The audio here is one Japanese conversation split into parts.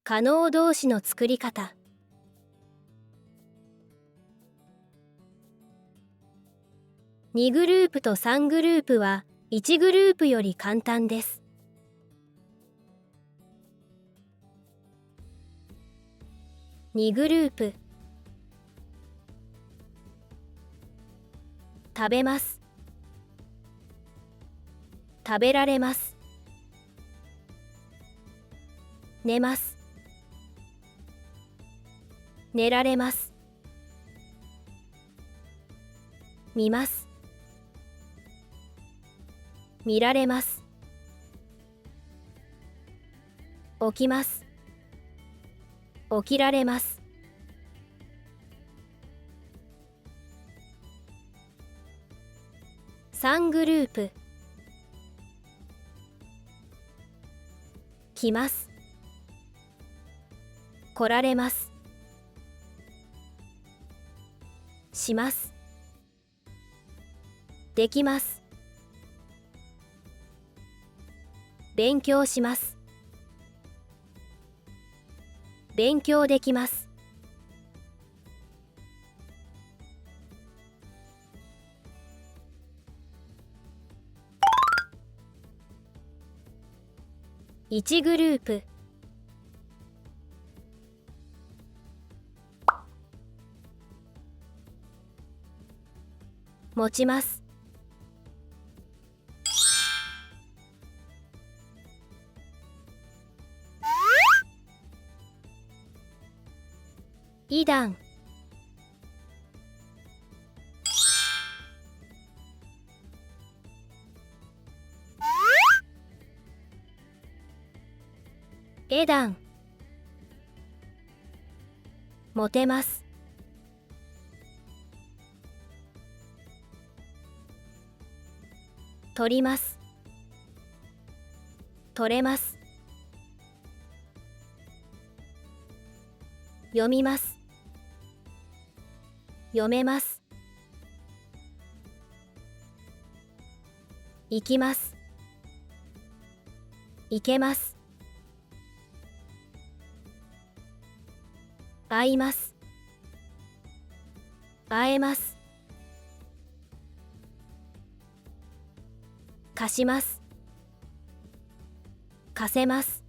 可能動詞の作り方。2グループと3グループは1グループより簡単です。2グループ。食べます。食べられます。寝ます。寝られます。見ます。見られます。起きます。起きられます。3グループ。来ます。来られます。します。できます。勉強します。勉強できます。1グループ。持ちます。イ段。エ段。持てます。取ります。取れます。読みます。読めます。行きます。行けます。会います。会えます。貸します。貸せます。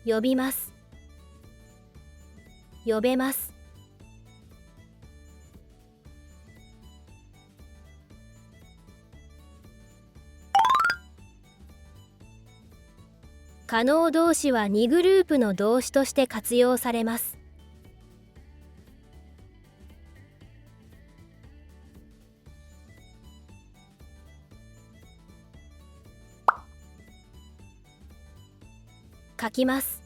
呼びます。呼べます。可能動詞は2グループの動詞として活用されます。書きます。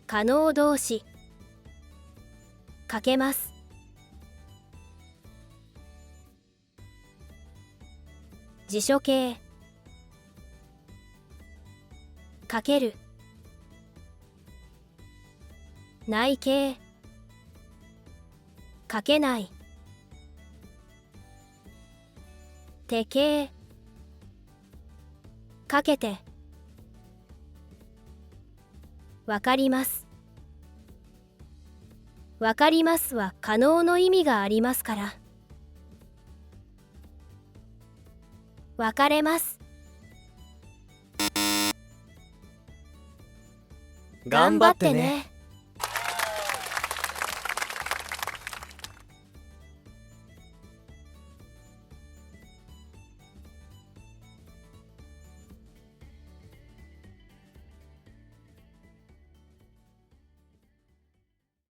可能動詞。書けます。辞書形。書ける。内形。書けない。手形。かけて。わかります。わかりますは可能の意味がありますから。わかれます。頑張ってね。